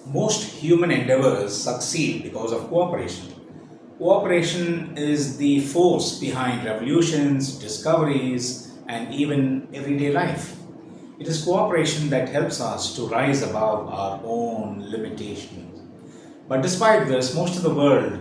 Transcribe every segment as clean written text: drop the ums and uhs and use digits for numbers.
Most human endeavors succeed because of cooperation. Cooperation is the force behind revolutions, discoveries, and even everyday life. It is cooperation that helps us to rise above our own limitations. But despite this, most of the world,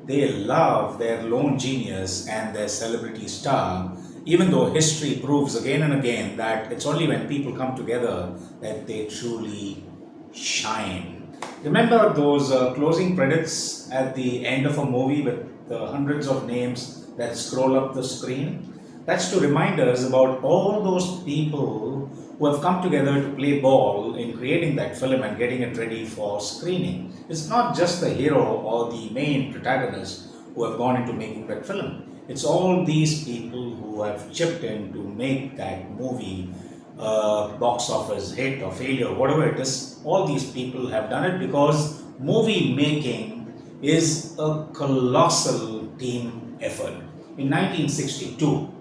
they love their lone genius and their celebrity star, even though history proves again and again that it's only when people come together that they truly shine. Remember those closing credits at the end of a movie with the hundreds of names that scroll up the screen? That's to remind us about all those people who have come together to play ball in creating that film and getting it ready for screening. It's not just the hero or the main protagonist who have gone into making that film. It's all these people who have chipped in to make that movie box office hit or failure, whatever it is. All these people have done it because movie making is a colossal team effort. In 1962,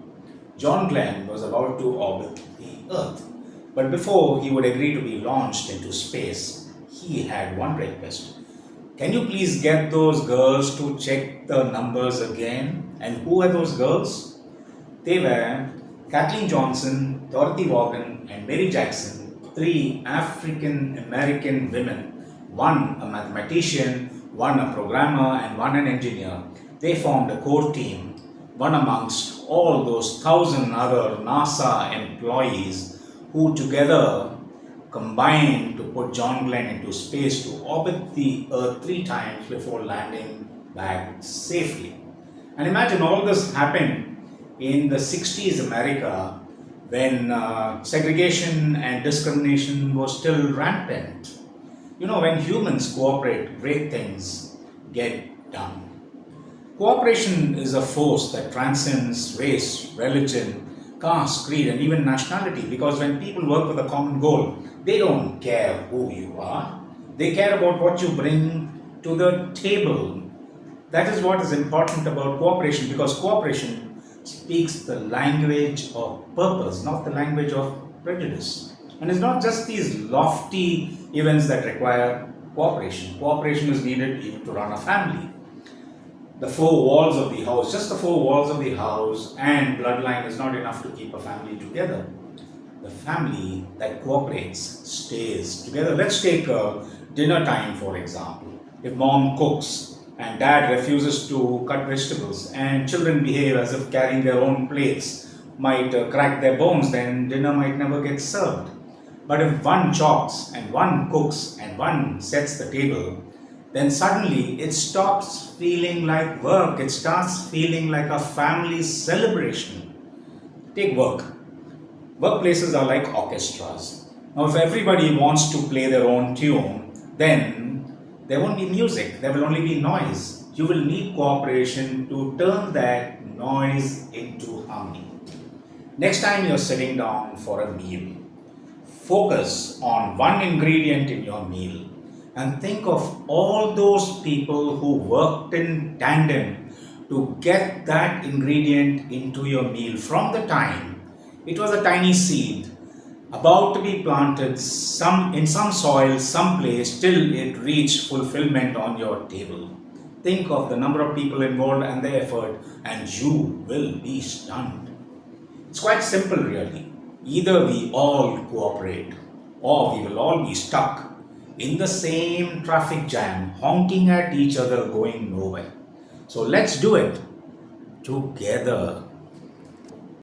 John Glenn was about to orbit the Earth. But before he would agree to be launched into space, he had one request. Can you please get those girls to check the numbers again? And who were those girls? They were Kathleen Johnson, Dorothy Vaughan, and Mary Jackson, three African American women, one a mathematician, one a programmer, and one an engineer. They formed a core team, one amongst all those thousand other NASA employees who together combined to put John Glenn into space to orbit the Earth three times before landing back safely. And imagine all this happened in the 60s America when segregation and discrimination was still rampant. You know, when humans cooperate, great things get done. Cooperation is a force that transcends race, religion, caste, creed, and even nationality because when people work with a common goal, they don't care who you are. They care about what you bring to the table. That is what is important about cooperation because cooperation speaks the language of purpose, not the language of prejudice. And it's not just these lofty events that require cooperation. Cooperation is needed even to run a family. The four walls of the house, just the four walls of the house and bloodline is not enough to keep a family together. The family that cooperates stays together. Let's take dinner time, for example. If mom cooks and dad refuses to cut vegetables and children behave as if carrying their own plates might crack their bones, then dinner might never get served. But if one chops and one cooks and one sets the table, then suddenly it stops feeling like work. It starts feeling like a family celebration. Take work. Workplaces are like orchestras. Now, if everybody wants to play their own tune, then there won't be music, there will only be noise. You will need cooperation to turn that noise into harmony. Next time you're sitting down for a meal, focus on one ingredient in your meal and think of all those people who worked in tandem to get that ingredient into your meal from the time it was a tiny seed about to be planted in some soil, someplace, till it reached fulfillment on your table. Think of the number of people involved and their effort, and you will be stunned. It's quite simple, really. Either we all cooperate, or we will all be stuck in the same traffic jam, honking at each other, going nowhere. So let's do it together.